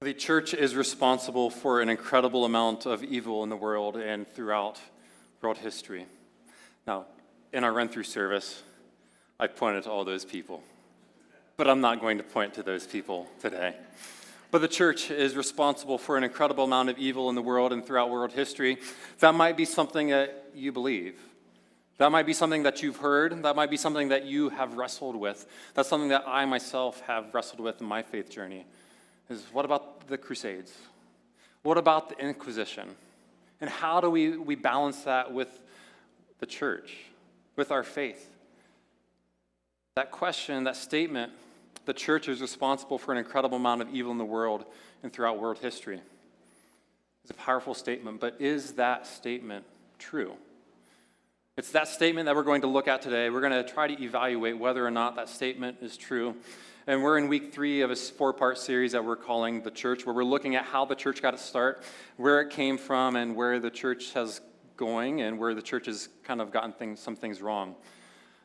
The church is responsible for an incredible amount of evil in the world and throughout world history. Now, in our run-through service, I pointed to all those people, but I'm not going to point to those people today. But the church is responsible for an incredible amount of evil in the world and throughout world history. That might be something that you believe. That might be something that you've heard. That might be something that you have wrestled with. That's something that I myself have wrestled with in my faith journey. Is what about the Crusades? What about the Inquisition? And how do we balance that with the church, with our faith? That question, that statement, the church is responsible for an incredible amount of evil in the world and throughout world history. It's a powerful statement, but is that statement true? It's that statement that we're going to look at today. We're going to try to evaluate whether or not that statement is true. And we're in week 3 of a 4-part series that we're calling The Church, where we're looking at how the church got its start, where it came from, and where the church has going, and where the church has kind of gotten some things wrong.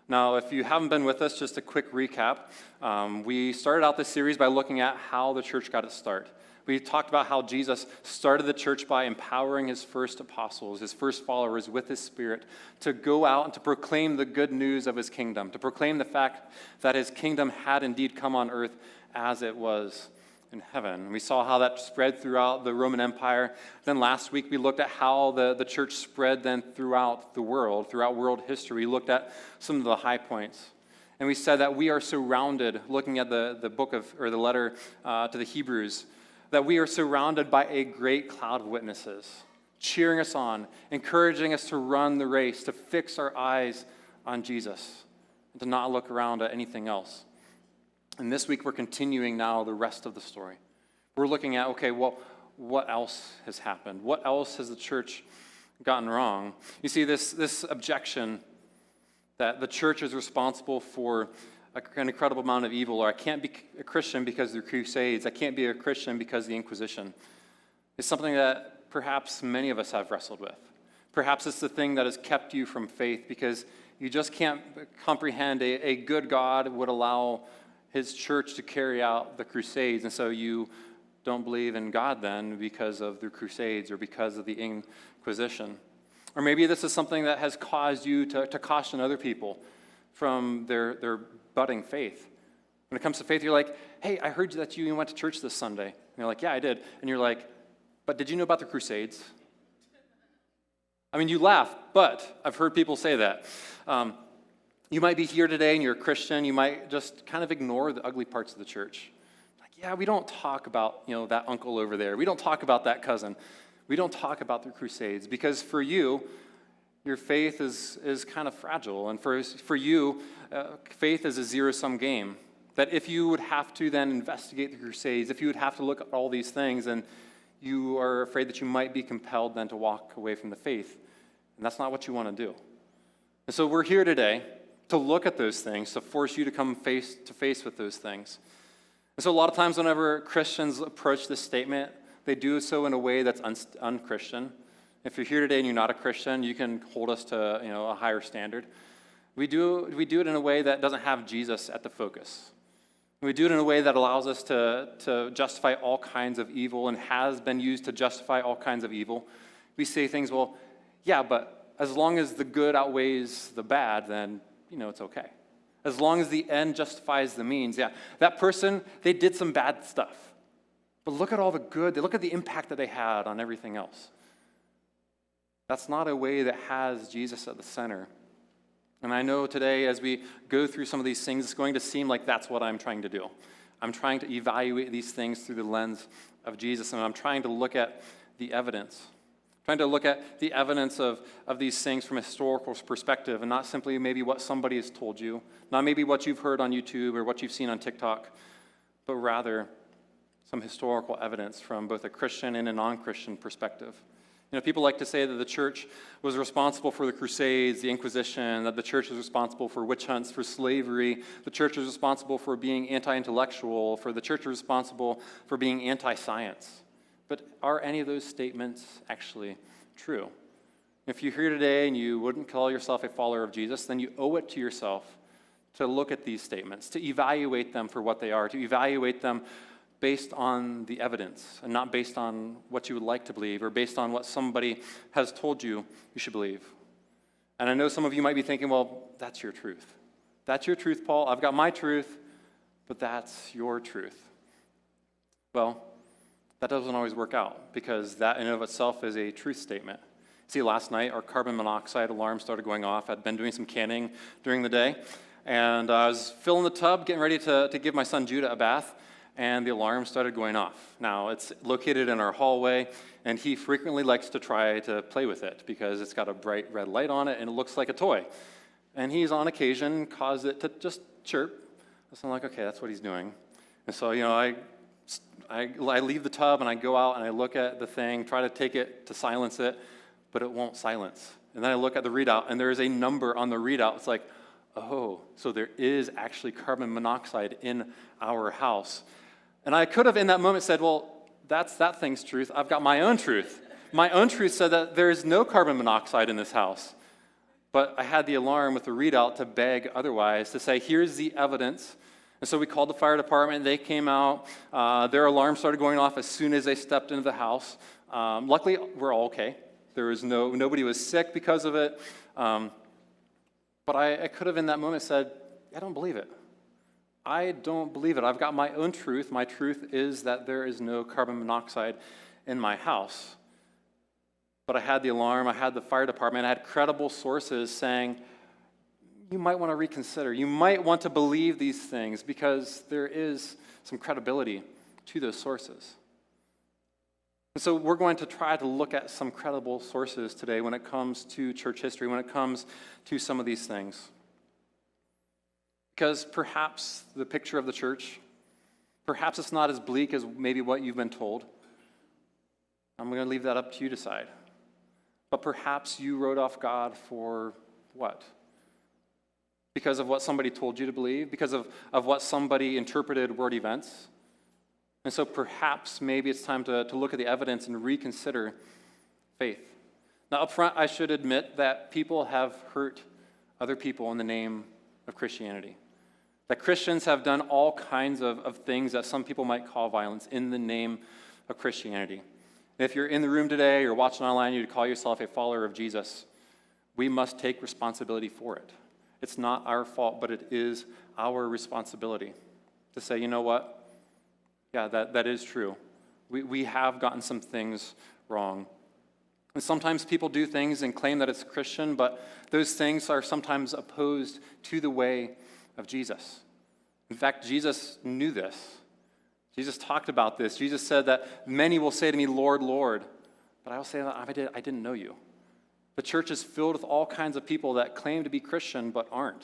Now, if you haven't been with us, just a quick recap. We started out this series by looking at how the church got its start. We talked about how Jesus started the church by empowering his first apostles, his first followers with his Spirit to go out and to proclaim the good news of his kingdom, to proclaim the fact that his kingdom had indeed come on earth as it was in heaven. We saw how that spread throughout the Roman Empire. Then last week we looked at how the church spread then throughout the world, throughout world history. We looked at some of the high points. And we said that we are surrounded, looking at the book of, or the letter to the Hebrews, that we are surrounded by a great cloud of witnesses, cheering us on, encouraging us to run the race, to fix our eyes on Jesus, and to not look around at anything else. And this week we're continuing now the rest of the story. We're looking at, okay, well, what else has happened? What else has the church gotten wrong? You see, this objection that the church is responsible for an incredible amount of evil, or I can't be a Christian because of the Crusades, I can't be a Christian because of the Inquisition, is something that perhaps many of us have wrestled with. Perhaps it's the thing that has kept you from faith because you just can't comprehend a good God would allow his church to carry out the Crusades, and so you don't believe in God then because of the Crusades or because of the Inquisition. Or maybe this is something that has caused you to caution other people from their budding faith. When it comes to faith, you're like, hey, I heard that you went to church this Sunday. And you're like, yeah, I did. And you're like, but did you know about the Crusades? I mean, you laugh, but I've heard people say that. You might be here today and you're a Christian. You might just kind of ignore the ugly parts of the church. Like, yeah, we don't talk about, that uncle over there. We don't talk about that cousin. We don't talk about the Crusades because for you, your faith is kind of fragile. And for you, faith is a zero-sum game. That if you would have to then investigate the Crusades, if you would have to look at all these things, then you are afraid that you might be compelled then to walk away from the faith. And that's not what you want to do. And so we're here today to look at those things, to force you to come face to face with those things. And so a lot of times whenever Christians approach this statement, they do so in a way that's un-Christian. If you're here today and you're not a Christian, you can hold us to a higher standard. We do it in a way that doesn't have Jesus at the focus. We do it in a way that allows us to justify all kinds of evil and has been used to justify all kinds of evil. We say things, well, yeah, but as long as the good outweighs the bad, then, it's okay. As long as the end justifies the means, yeah, that person, they did some bad stuff. But look at all the good, look at the impact that they had on everything else. That's not a way that has Jesus at the center. And I know today as we go through some of these things, it's going to seem like that's what I'm trying to do. I'm trying to evaluate these things through the lens of Jesus, and I'm trying to look at the evidence. Trying to look at the evidence of these things from a historical perspective and not simply maybe what somebody has told you, not maybe what you've heard on YouTube or what you've seen on TikTok, but rather some historical evidence from both a Christian and a non-Christian perspective. People like to say that the church was responsible for the Crusades, the Inquisition, that the church was responsible for witch hunts, for slavery, the church was responsible for being anti-intellectual, for the church was responsible for being anti-science. But are any of those statements actually true? If you're here today and you wouldn't call yourself a follower of Jesus, then you owe it to yourself to look at these statements, to evaluate them for what they are, to evaluate them based on the evidence and not based on what you would like to believe or based on what somebody has told you you should believe. And I know some of you might be thinking, well, that's your truth. That's your truth, Paul. I've got my truth, but that's your truth. Well, that doesn't always work out because that in and of itself is a truth statement. See, last night our carbon monoxide alarm started going off. I'd been doing some canning during the day, and I was filling the tub, getting ready to give my son Judah a bath, and the alarm started going off. Now, it's located in our hallway, and he frequently likes to try to play with it because it's got a bright red light on it, and it looks like a toy. And he's on occasion caused it to just chirp. So I'm like, okay, that's what he's doing. And so, I leave the tub, and I go out, and I look at the thing, try to take it to silence it, but it won't silence. And then I look at the readout, and there is a number on the readout. It's like, oh, so there is actually carbon monoxide in our house. And I could have in that moment said, well, that's that thing's truth. I've got my own truth. My own truth said that there is no carbon monoxide in this house. But I had the alarm with the readout to beg otherwise, to say, here's the evidence. And so we called the fire department. They came out. Their alarm started going off as soon as they stepped into the house. Luckily, we're all okay. There was nobody was sick because of it. But I could have in that moment said, I don't believe it. I don't believe it. I've got my own truth. My truth is that there is no carbon monoxide in my house. But I had the alarm. I had the fire department. I had credible sources saying, you might want to reconsider. You might want to believe these things because there is some credibility to those sources. And so we're going to try to look at some credible sources today when it comes to church history, when it comes to some of these things. Because perhaps the picture of the church, perhaps it's not as bleak as maybe what you've been told. I'm going to leave that up to you to decide. But perhaps you wrote off God for what? Because of what somebody told you to believe? Because of what somebody interpreted word events? And so perhaps maybe it's time to look at the evidence and reconsider faith. Now, up front, I should admit that people have hurt other people in the name of Christianity. That Christians have done all kinds of things that some people might call violence in the name of Christianity. And if you're in the room today or watching online, you call yourself a follower of Jesus, we must take responsibility for it. It's not our fault, but it is our responsibility to say, you know what? Yeah, that is true. We have gotten some things wrong. And sometimes people do things and claim that it's Christian, but those things are sometimes opposed to the way of Jesus. In fact, Jesus knew this. Jesus talked about this. Jesus said that many will say to me, Lord, Lord, but I will say that I didn't know you. The church is filled with all kinds of people that claim to be Christian but aren't.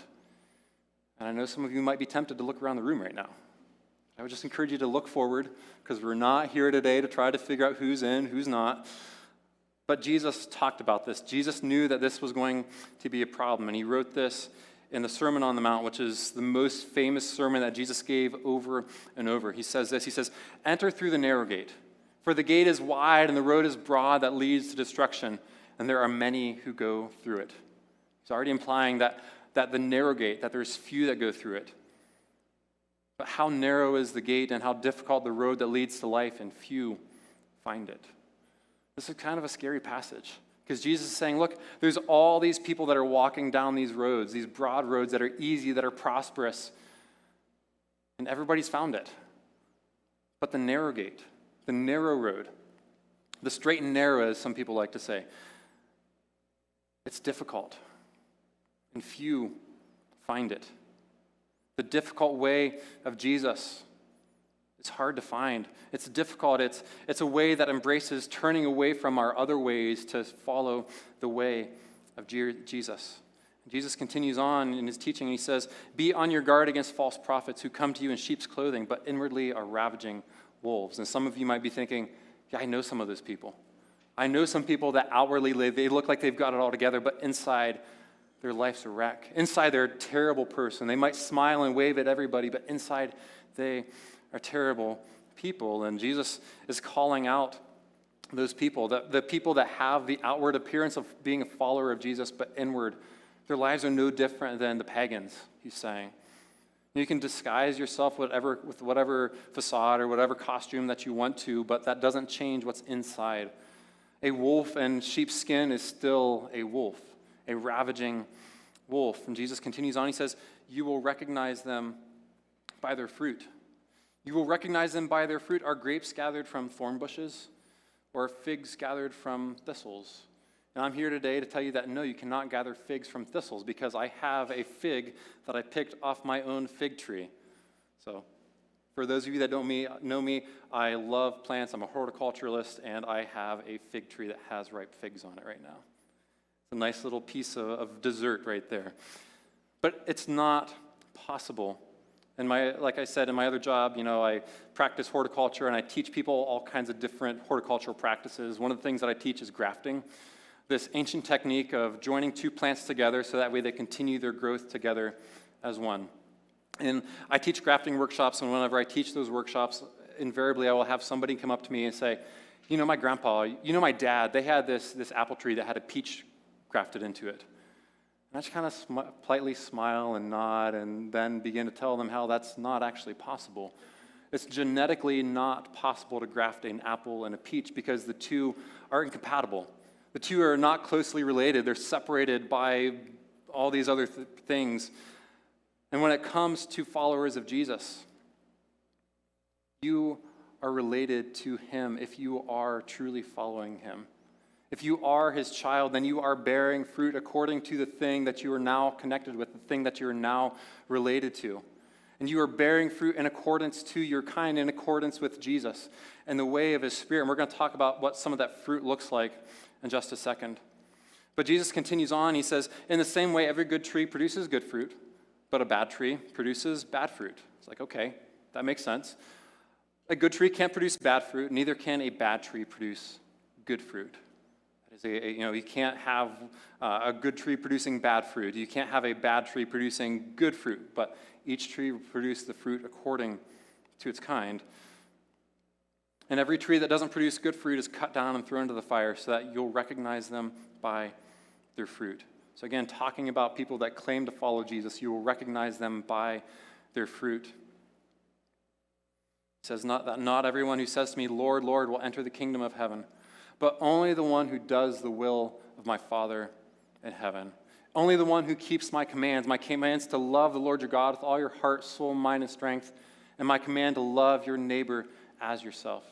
And I know some of you might be tempted to look around the room right now. I would just encourage you to look forward because we're not here today to try to figure out who's in, who's not. But Jesus talked about this. Jesus knew that this was going to be a problem, and he wrote this in the Sermon on the Mount, which is the most famous sermon that Jesus gave over and over. He says this, he says, enter through the narrow gate, for the gate is wide and the road is broad that leads to destruction, and there are many who go through it. He's already implying that the narrow gate, that there's few that go through it. But how narrow is the gate and how difficult the road that leads to life, and few find it. This is kind of a scary passage. Because Jesus is saying, look, there's all these people that are walking down these roads, these broad roads that are easy, that are prosperous, and everybody's found it. But the narrow gate, the narrow road, the straight and narrow, as some people like to say, it's difficult, and few find it. The difficult way of Jesus, it's hard to find. It's difficult. It's a way that embraces turning away from our other ways to follow the way of Jesus. Jesus continues on in his teaching, and he says, be on your guard against false prophets who come to you in sheep's clothing, but inwardly are ravaging wolves. And some of you might be thinking, yeah, I know some of those people. I know some people that outwardly they look like they've got it all together, but inside their life's a wreck. Inside they're a terrible person. They might smile and wave at everybody, but inside they are terrible people. And Jesus is calling out those people, the people that have the outward appearance of being a follower of Jesus, but inward, their lives are no different than the pagans, he's saying. You can disguise yourself with whatever facade or whatever costume that you want to, but that doesn't change what's inside. A wolf in sheep's skin is still a wolf, a ravaging wolf. And Jesus continues on. He says, you will recognize them by their fruit. You will recognize them by their fruit. Are grapes gathered from thorn bushes or figs gathered from thistles? And I'm here today to tell you that no, you cannot gather figs from thistles because I have a fig that I picked off my own fig tree. So for those of you that don't know me, I love plants. I'm a horticulturalist, and I have a fig tree that has ripe figs on it right now. It's a nice little piece of dessert right there. But it's not possible. And like I said, in my other job, I practice horticulture, and I teach people all kinds of different horticultural practices. One of the things that I teach is grafting, this ancient technique of joining two plants together so that way they continue their growth together as one. And I teach grafting workshops, and whenever I teach those workshops, invariably I will have somebody come up to me and say, my grandpa, my dad, they had this apple tree that had a peach grafted into it. And I just kind of politely smile and nod and then begin to tell them how that's not actually possible. It's genetically not possible to graft an apple and a peach because the two are incompatible. The two are not closely related. They're separated by all these other things. And when it comes to followers of Jesus, you are related to him if you are truly following him. If you are his child, then you are bearing fruit according to the thing that you are now connected with, the thing that you are now related to. And you are bearing fruit in accordance to your kind, in accordance with Jesus and the way of his Spirit. And we're going to talk about what some of that fruit looks like in just a second. But Jesus continues on. He says, in the same way, every good tree produces good fruit, but a bad tree produces bad fruit. It's like, okay, that makes sense. A good tree can't produce bad fruit, neither can a bad tree produce good fruit. You can't have a good tree producing bad fruit. You can't have a bad tree producing good fruit, but each tree will produce the fruit according to its kind. And every tree that doesn't produce good fruit is cut down and thrown into the fire so that you'll recognize them by their fruit. So again, talking about people that claim to follow Jesus, you will recognize them by their fruit. It says, not everyone who says to me, Lord, Lord, will enter the kingdom of heaven, but only the one who does the will of my Father in heaven. Only the one who keeps my commands to love the Lord your God with all your heart, soul, mind, and strength, and my command to love your neighbor as yourself.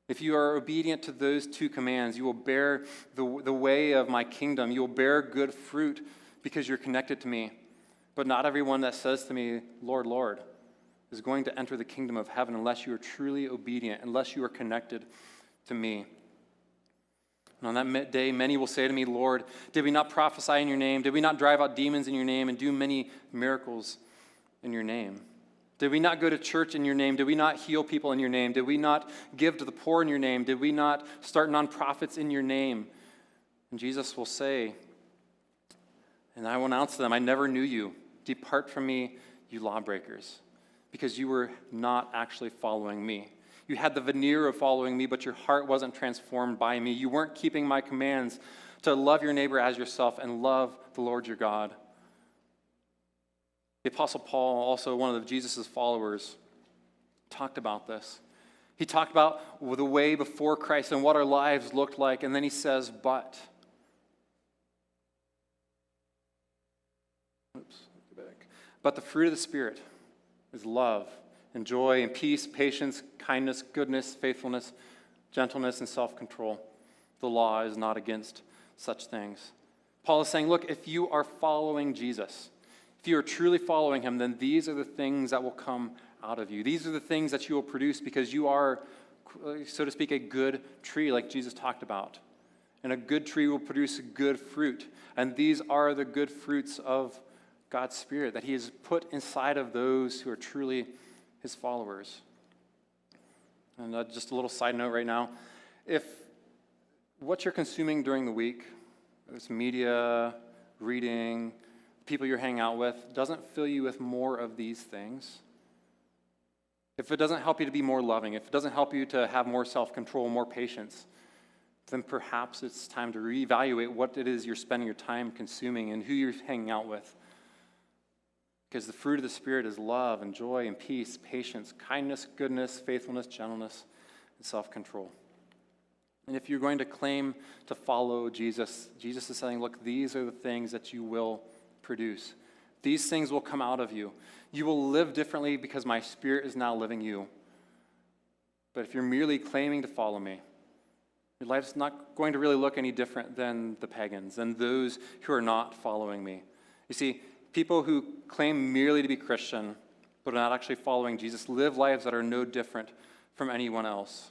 If you are obedient to those two commands, you will bear the way of my kingdom. You will bear good fruit because you're connected to me. But not everyone that says to me, Lord, Lord, is going to enter the kingdom of heaven unless you are truly obedient, unless you are connected to me. And on that day, many will say to me, Lord, did we not prophesy in your name? Did we not drive out demons in your name and do many miracles in your name? Did we not go to church in your name? Did we not heal people in your name? Did we not give to the poor in your name? Did we not start nonprofits in your name? And Jesus will say, and I will announce to them, I never knew you. Depart from me, you lawbreakers, because you were not actually following me. You had the veneer of following me, but your heart wasn't transformed by me. You weren't keeping my commands to love your neighbor as yourself and love the Lord your God. The Apostle Paul, also one of Jesus' followers, talked about this. He talked about the way before Christ and what our lives looked like, and then he says, but the fruit of the Spirit is love and joy and peace, patience, kindness, goodness, faithfulness, gentleness, and self-control. The law is not against such things. Paul is saying, look, if you are following Jesus, if you are truly following him, then these are the things that will come out of you. These are the things that you will produce because you are, so to speak, a good tree like Jesus talked about. And a good tree will produce good fruit. And these are the good fruits of God's Spirit that he has put inside of those who are truly his followers. And just a little side note right now. If what you're consuming during the week, whether it's media, reading, people you're hanging out with, doesn't fill you with more of these things, if it doesn't help you to be more loving, if it doesn't help you to have more self-control, more patience, then perhaps it's time to reevaluate what it is you're spending your time consuming and who you're hanging out with. Because the fruit of the Spirit is love and joy and peace, patience, kindness, goodness, faithfulness, gentleness, and self-control. And if you're going to claim to follow Jesus, Jesus is saying, look, these are the things that you will produce. These things will come out of you. You will live differently because my Spirit is now living you. But if you're merely claiming to follow me, your life's not going to really look any different than the pagans and those who are not following me. You see, people who claim merely to be Christian but are not actually following Jesus live lives that are no different from anyone else.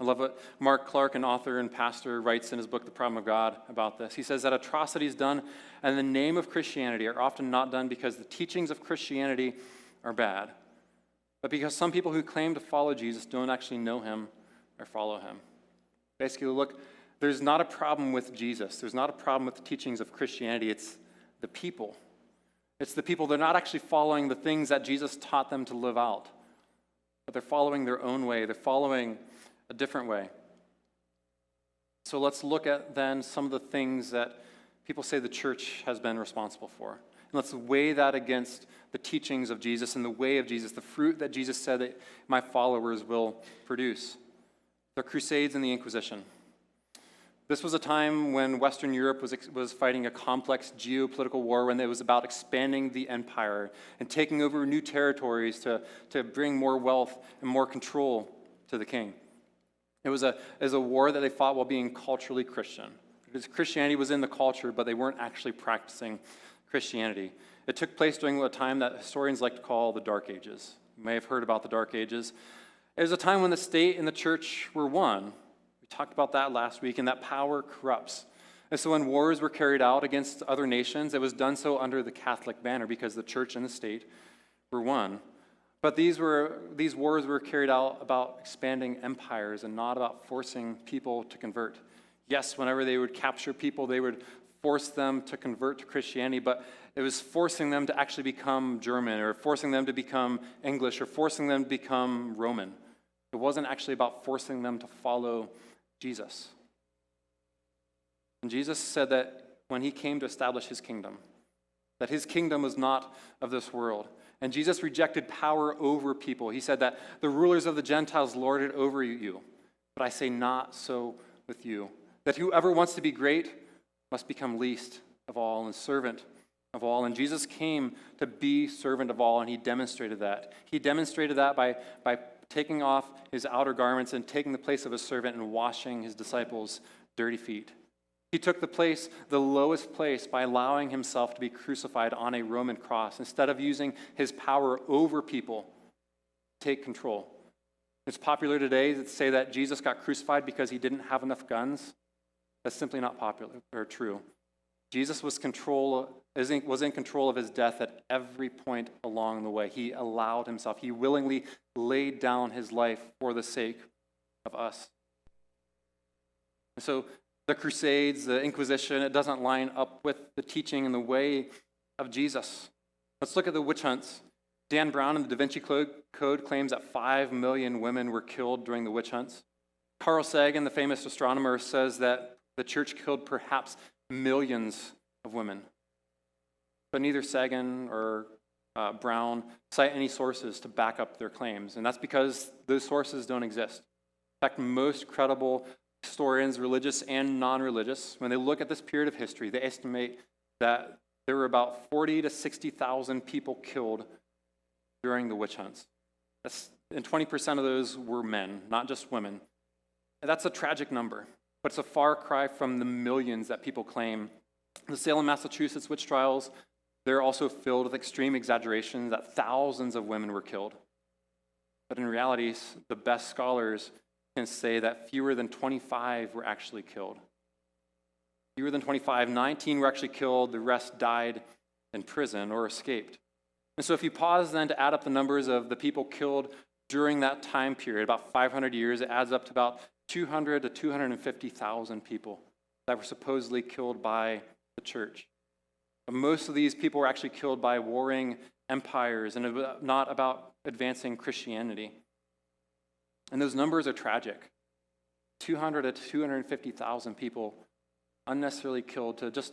I love what Mark Clark, an author and pastor, writes in his book, The Problem of God, about this. He says that atrocities done in the name of Christianity are often not done because the teachings of Christianity are bad, but because some people who claim to follow Jesus don't actually know him or follow him. Basically, look, there's not a problem with Jesus. There's not a problem with the teachings of Christianity. It's the people. It's the people. They're not actually following the things that Jesus taught them to live out, but they're following their own way. They're following a different way. So let's look at then some of the things that people say the church has been responsible for. And let's weigh that against the teachings of Jesus and the way of Jesus, the fruit that Jesus said that my followers will produce. The Crusades and the Inquisition. This was a time when Western Europe was fighting a complex geopolitical war, when it was about expanding the empire and taking over new territories to bring more wealth and more control to the king. It was a war that they fought while being culturally Christian. Because Christianity was in the culture, but they weren't actually practicing Christianity. It took place during a time that historians like to call the Dark Ages. You may have heard about the Dark Ages. It was a time when the state and the church were one. We talked about that last week, and that power corrupts. And so when wars were carried out against other nations, it was done so under the Catholic banner because the church and the state were one. But these wars were carried out about expanding empires and not about forcing people to convert. Yes, whenever they would capture people, they would force them to convert to Christianity, but it was forcing them to actually become German or forcing them to become English or forcing them to become Roman. It wasn't actually about forcing them to follow Jesus. And Jesus said that when he came to establish his kingdom, that his kingdom was not of this world. And Jesus rejected power over people. He said that the rulers of the Gentiles lord it over you, but I say not so with you. That whoever wants to be great must become least of all and servant of all. And Jesus came to be servant of all, and he demonstrated that. He demonstrated that by taking off his outer garments and taking the place of a servant and washing his disciples' dirty feet. He took the lowest place, by allowing himself to be crucified on a Roman cross instead of using his power over people to take control. It's popular today to say that Jesus got crucified because he didn't have enough guns. That's simply not popular or true. Jesus was in control of his death at every point along the way. He allowed himself. He willingly laid down his life for the sake of us. And so the Crusades, the Inquisition, it doesn't line up with the teaching and the way of Jesus. Let's look at the witch hunts. Dan Brown in the Da Vinci Code claims that 5 million women were killed during the witch hunts. Carl Sagan, the famous astronomer, says that the church killed perhaps millions of women. But neither Sagan or Brown cite any sources to back up their claims, and that's because those sources don't exist. In fact, most credible historians, religious and non-religious, when they look at this period of history, they estimate that there were about 40 to 60,000 people killed during the witch hunts. And 20% of those were men, not just women. And that's a tragic number, but it's a far cry from the millions that people claim. The Salem, Massachusetts witch trials, they're also filled with extreme exaggeration that thousands of women were killed. But in reality, the best scholars can say that fewer than 25 were actually killed. Fewer than 25, 19 were actually killed, the rest died in prison or escaped. And so if you pause then to add up the numbers of the people killed during that time period, about 500 years, it adds up to about 200 to 250,000 people that were supposedly killed by the church. But most of these people were actually killed by warring empires and not about advancing Christianity. And those numbers are tragic. 200 to 250,000 people unnecessarily killed to just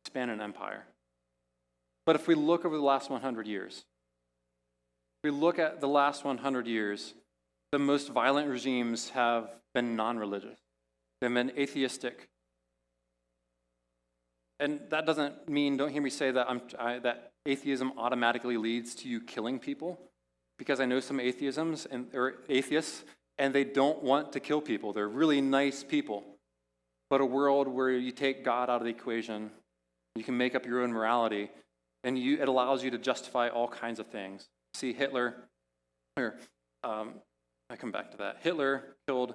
expand an empire. But if we look over the last 100 years, if we look at the last 100 years, the most violent regimes have been non-religious. They've been atheistic. And that doesn't mean, don't hear me say that that atheism automatically leads to you killing people, because I know some or atheists, and they don't want to kill people. They're really nice people. But a world where you take God out of the equation, you can make up your own morality, and it allows you to justify all kinds of things. See, Hitler, I come back to that. Hitler killed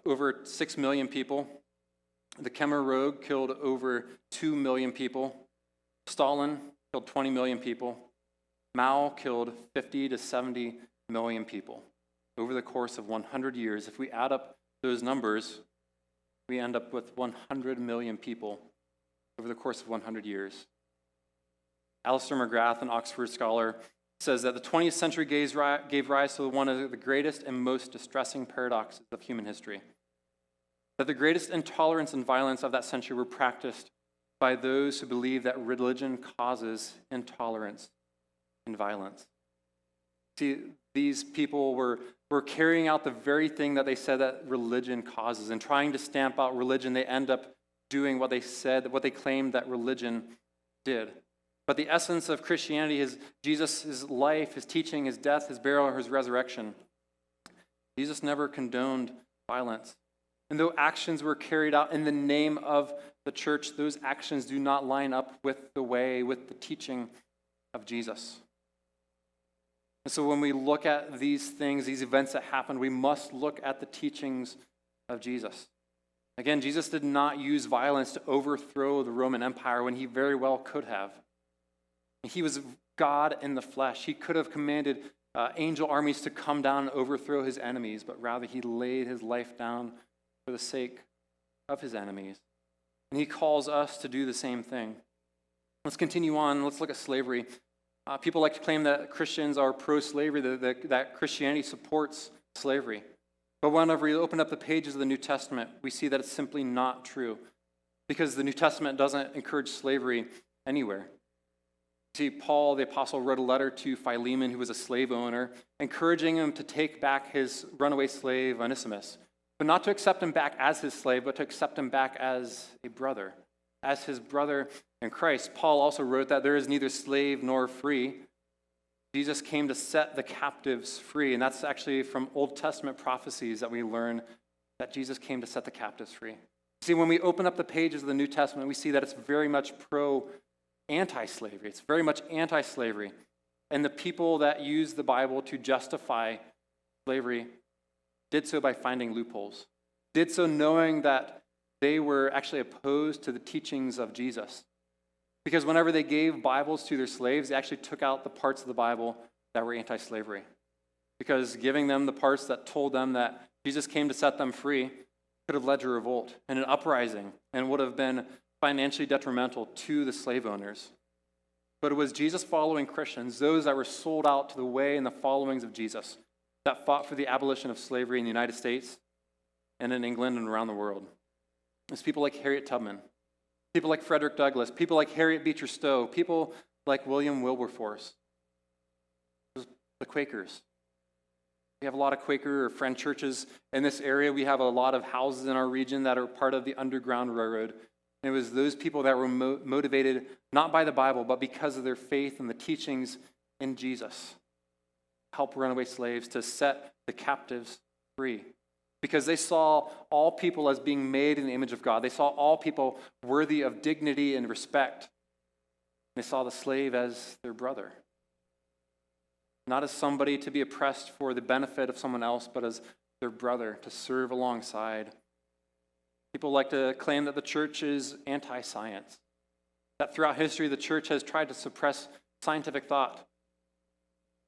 over 6 million people. The Khmer Rouge killed over 2 million people. Stalin killed 20 million people. Mao killed 50 to 70 million people over the course of 100 years. If we add up those numbers, we end up with 100 million people over the course of 100 years. Alistair McGrath, an Oxford scholar, says that the 20th century gave rise to one of the greatest and most distressing paradoxes of human history. That the greatest intolerance and violence of that century were practiced by those who believe that religion causes intolerance and violence. See, these people were carrying out the very thing that they said that religion causes, and trying to stamp out religion, they end up doing what they claimed that religion did. But the essence of Christianity is Jesus' life, his teaching, his death, his burial, his resurrection. Jesus never condoned violence. And though actions were carried out in the name of the church, those actions do not line up with the teaching of Jesus. And so when we look at these things, these events that happened, we must look at the teachings of Jesus. Again, Jesus did not use violence to overthrow the Roman Empire when he very well could have. He was God in the flesh. He could have commanded angel armies to come down and overthrow his enemies, but rather he laid his life down for the sake of his enemies. And he calls us to do the same thing. Let's continue on. Let's look at slavery. People like to claim that Christians are pro-slavery, that Christianity supports slavery. But whenever we open up the pages of the New Testament, we see that it's simply not true, because the New Testament doesn't encourage slavery anywhere. See, Paul, the apostle, wrote a letter to Philemon, who was a slave owner, encouraging him to take back his runaway slave, Onesimus, but not to accept him back as his slave, but to accept him back as a brother, as his brother in Christ. Paul also wrote that there is neither slave nor free. Jesus came to set the captives free, and that's actually from Old Testament prophecies that we learn that Jesus came to set the captives free. See, when we open up the pages of the New Testament, we see that it's very much anti-slavery. It's very much anti-slavery. And the people that use the Bible to justify slavery did so by finding loopholes, did so knowing that they were actually opposed to the teachings of Jesus. Because whenever they gave Bibles to their slaves, they actually took out the parts of the Bible that were anti-slavery. Because giving them the parts that told them that Jesus came to set them free could have led to revolt and an uprising, and would have been financially detrimental to the slave owners. But it was Jesus-following Christians, those that were sold out to the way and the followings of Jesus, that fought for the abolition of slavery in the United States and in England and around the world. It's people like Harriet Tubman, people like Frederick Douglass, people like Harriet Beecher Stowe, people like William Wilberforce, the Quakers. We have a lot of Quaker or Friend churches in this area. We have a lot of houses in our region that are part of the Underground Railroad. And it was those people that were motivated not by the Bible, but because of their faith and the teachings in Jesus. Help runaway slaves to set the captives free. Because they saw all people as being made in the image of God. They saw all people worthy of dignity and respect. They saw the slave as their brother. Not as somebody to be oppressed for the benefit of someone else, but as their brother to serve alongside. People like to claim that the church is anti-science, that throughout history the church has tried to suppress scientific thought.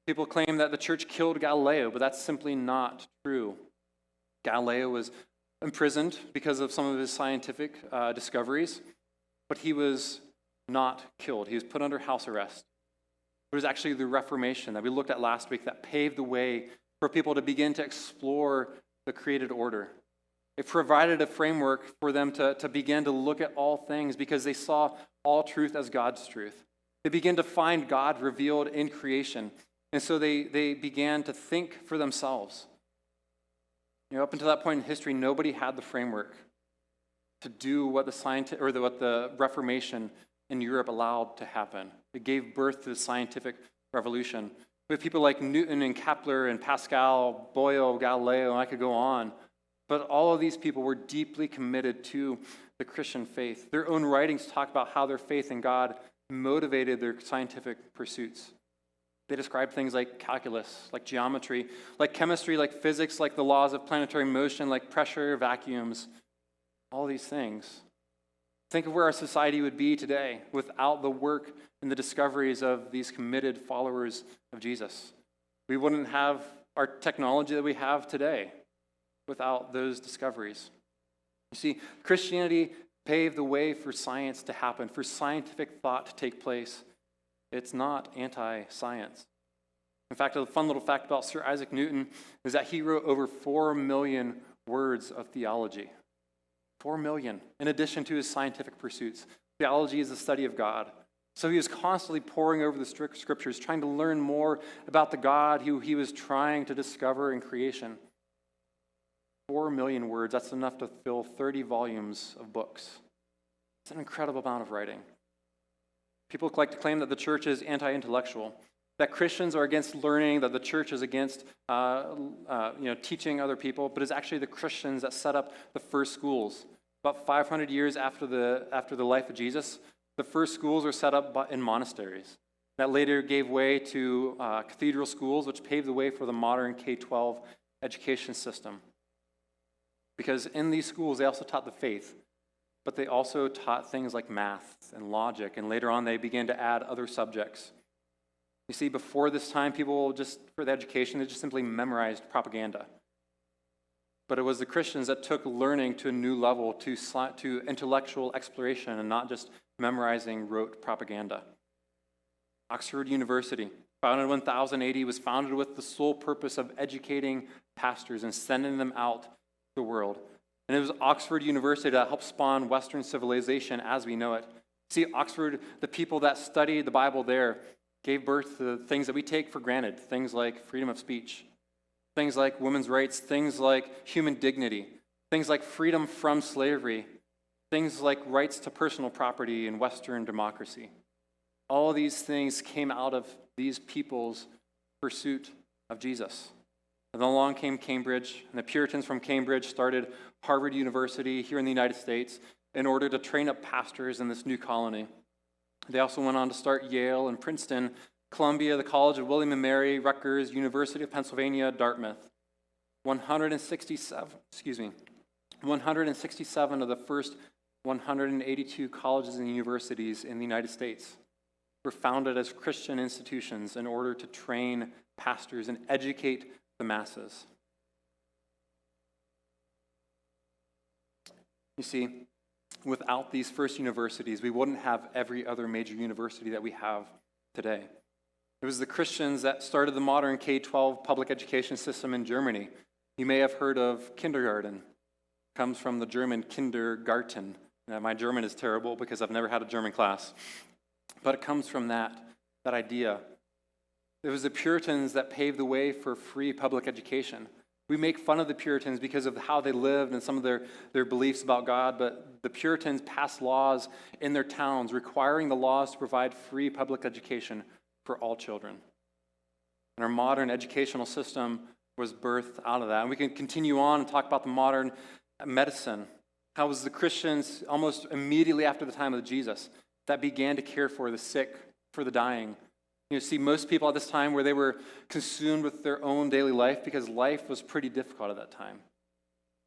People claim that the church killed Galileo, but that's simply not true. Galileo was imprisoned because of some of his scientific discoveries, but he was not killed. He was put under house arrest. It was actually the Reformation that we looked at last week that paved the way for people to begin to explore the created order. It provided a framework for them to begin to look at all things because they saw all truth as God's truth. They began to find God revealed in creation. And so they began to think for themselves. Up until that point in history, nobody had the framework to do what what the Reformation in Europe allowed to happen. It gave birth to the scientific revolution. We have people like Newton and Kepler and Pascal, Boyle, Galileo, and I could go on. But all of these people were deeply committed to the Christian faith. Their own writings talk about how their faith in God motivated their scientific pursuits. They describe things like calculus, like geometry, like chemistry, like physics, like the laws of planetary motion, like pressure, vacuums, all these things. Think of where our society would be today without the work and the discoveries of these committed followers of Jesus. We wouldn't have our technology that we have today without those discoveries. You see, Christianity paved the way for science to happen, for scientific thought to take place. It's not anti-science. In fact, a fun little fact about Sir Isaac Newton is that he wrote over 4 million words of theology. 4 million, in addition to his scientific pursuits. Theology is the study of God. So he was constantly poring over the scriptures, trying to learn more about the God who he was trying to discover in creation. 4 million words, that's enough to fill 30 volumes of books. It's an incredible amount of writing. People like to claim that the church is anti-intellectual, that Christians are against learning, that the church is against teaching other people, but it's actually the Christians that set up the first schools. About 500 years after the life of Jesus, the first schools were set up in monasteries. That later gave way to cathedral schools, which paved the way for the modern K-12 education system. Because in these schools, they also taught the faith, but they also taught things like math and logic, and later on they began to add other subjects. You see, before this time, people for the education, they just simply memorized propaganda. But it was the Christians that took learning to a new level, to intellectual exploration, and not just memorizing rote propaganda. Oxford University, founded in 1000 AD, was founded with the sole purpose of educating pastors and sending them out to the world. And it was Oxford University that helped spawn Western civilization as we know it. See, Oxford, the people that studied the Bible there, gave birth to things that we take for granted, things like freedom of speech, things like women's rights, things like human dignity, things like freedom from slavery, things like rights to personal property in Western democracy. All these things came out of these people's pursuit of Jesus. And then along came Cambridge, and the Puritans from Cambridge started Harvard University here in the United States in order to train up pastors in this new colony. They also went on to start Yale and Princeton, Columbia, the College of William and Mary, Rutgers, University of Pennsylvania, Dartmouth. 167 of the first 182 colleges and universities in the United States were founded as Christian institutions in order to train pastors and educate the masses. You see, without these first universities, we wouldn't have every other major university that we have today. It was the Christians that started the modern K-12 public education system in Germany. You may have heard of kindergarten. It comes from the German Kindergarten. Now, my German is terrible because I've never had a German class. But it comes from that idea. It was the Puritans that paved the way for free public education. We make fun of the Puritans because of how they lived and some of their beliefs about God, but the Puritans passed laws in their towns requiring the laws to provide free public education for all children. And our modern educational system was birthed out of that. And we can continue on and talk about the modern medicine. How it was the Christians almost immediately after the time of Jesus that began to care for the sick, for the dying. You see, most people at this time where they were consumed with their own daily life because life was pretty difficult at that time.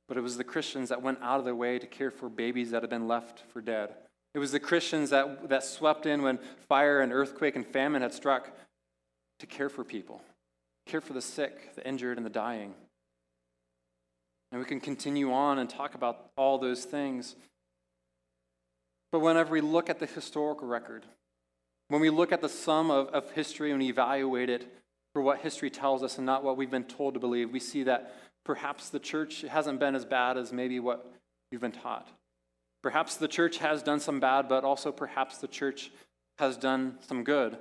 But it was the Christians that went out of their way to care for babies that had been left for dead. It was the Christians that swept in when fire and earthquake and famine had struck to care for people, care for the sick, the injured, and the dying. And we can continue on and talk about all those things. But whenever we look at the historical record, when we look at the sum of history and we evaluate it for what history tells us and not what we've been told to believe, we see that perhaps the church hasn't been as bad as maybe what we've been taught. Perhaps the church has done some bad, but also perhaps the church has done some good.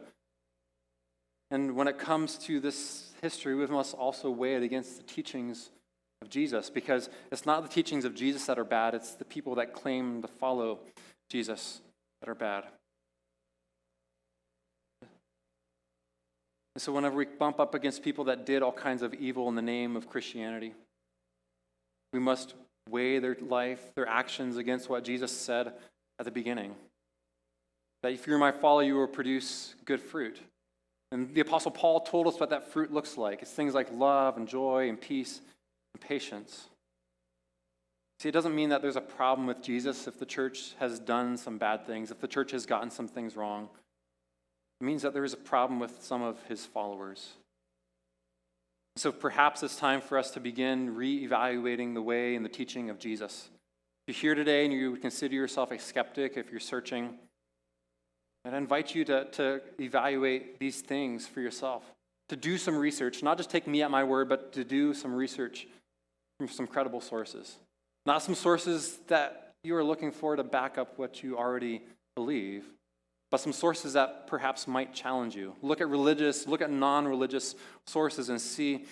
And when it comes to this history, we must also weigh it against the teachings of Jesus, because it's not the teachings of Jesus that are bad, it's the people that claim to follow Jesus that are bad. And so whenever we bump up against people that did all kinds of evil in the name of Christianity, we must weigh their life, their actions against what Jesus said at the beginning. That if you're my follower, you will produce good fruit. And the Apostle Paul told us what that fruit looks like. It's things like love and joy and peace and patience. See, it doesn't mean that there's a problem with Jesus if the church has done some bad things, if the church has gotten some things wrong. It means that there is a problem with some of his followers. So perhaps it's time for us to begin reevaluating the way and the teaching of Jesus. If you're here today and you would consider yourself a skeptic, if you're searching, and I invite you to evaluate these things for yourself, to do some research, not just take me at my word, but to do some research from some credible sources. Not some sources that you are looking for to back up what you already believe, but some sources that perhaps might challenge you. Look at non-religious sources and see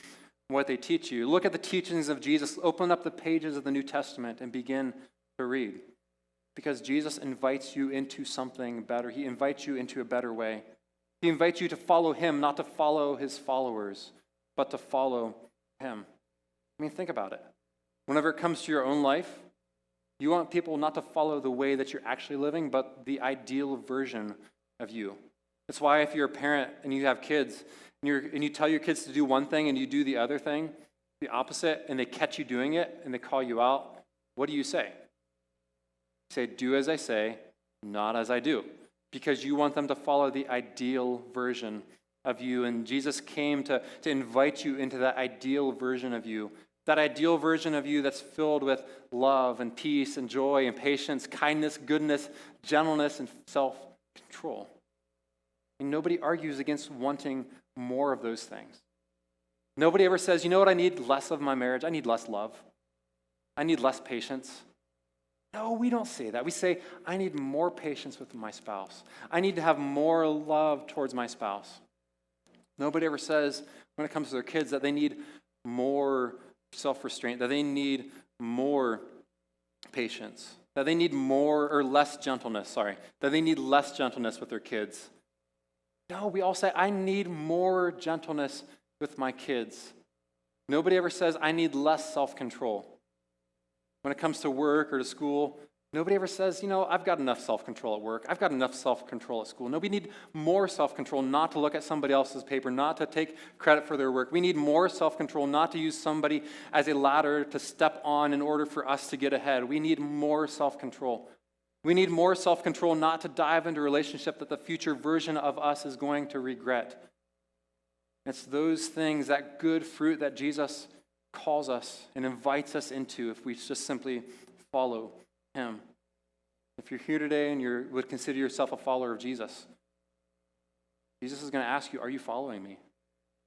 what they teach you. Look at the teachings of Jesus. Open up the pages of the New Testament and begin to read. Because Jesus invites you into something better. He invites you into a better way. He invites you to follow him, not to follow his followers, but to follow him. I mean, think about it. Whenever it comes to your own life, you want people not to follow the way that you're actually living, but the ideal version of you. That's why if you're a parent and you have kids, and you tell your kids to do one thing and you do the other thing, the opposite, and they catch you doing it and they call you out, what do you say? You say, do as I say, not as I do. Because you want them to follow the ideal version of you. And Jesus came to invite you into that ideal version of you. That ideal version of you that's filled with love and peace and joy and patience, kindness, goodness, gentleness, and self-control. And nobody argues against wanting more of those things. Nobody ever says, you know what, I need less of my marriage. I need less love. I need less patience. No, we don't say that. We say, I need more patience with my spouse. I need to have more love towards my spouse. Nobody ever says, when it comes to their kids, that they need more self-restraint, that they need more patience, that they need more or less gentleness, that they need less gentleness with their kids. No, we all say, I need more gentleness with my kids. Nobody ever says, I need less self-control. When it comes to work or to school, nobody ever says, I've got enough self-control at work. I've got enough self-control at school. No, we need more self-control, not to look at somebody else's paper, not to take credit for their work. We need more self-control, not to use somebody as a ladder to step on in order for us to get ahead. We need more self-control. We need more self-control, not to dive into a relationship that the future version of us is going to regret. It's those things, that good fruit that Jesus calls us and invites us into if we just simply follow him. If you're here today and you would consider yourself a follower of Jesus, Jesus is going to ask you, are you following me?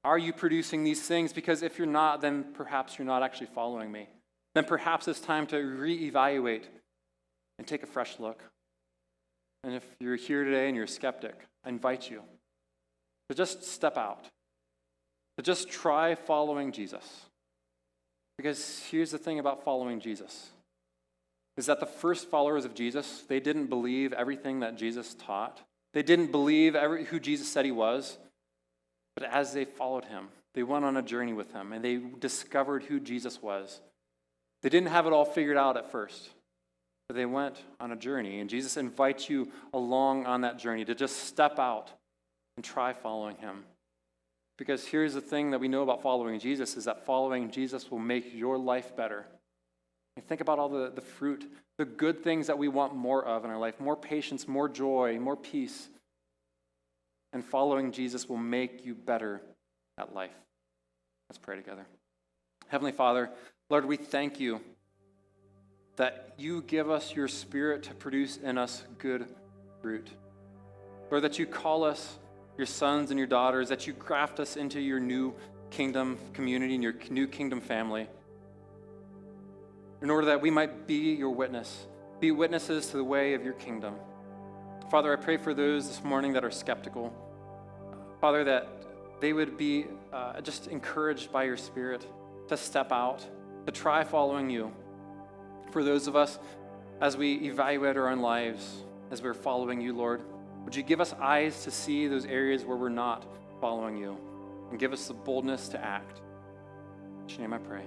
Are you producing these things? Because if you're not, then perhaps you're not actually following me. Then perhaps it's time to reevaluate and take a fresh look. And if you're here today and you're a skeptic, I invite you to just step out, to just try following Jesus. Because here's the thing about following Jesus, is that the first followers of Jesus, they didn't believe everything that Jesus taught. They didn't believe who Jesus said he was. But as they followed him, they went on a journey with him, and they discovered who Jesus was. They didn't have it all figured out at first, but they went on a journey. And Jesus invites you along on that journey to just step out and try following him. Because here's the thing that we know about following Jesus, is that following Jesus will make your life better. And think about all the fruit, the good things that we want more of in our life, more patience, more joy, more peace. And following Jesus will make you better at life. Let's pray together. Heavenly Father, Lord, we thank you that you give us your Spirit to produce in us good fruit. Lord, that you call us your sons and your daughters, that you graft us into your new kingdom community and your new kingdom family, in order that we might be your witness, be witnesses to the way of your kingdom. Father, I pray for those this morning that are skeptical. Father, that they would be just encouraged by your Spirit to step out, to try following you. For those of us, as we evaluate our own lives, as we're following you, Lord, would you give us eyes to see those areas where we're not following you, and give us the boldness to act. In your name I pray.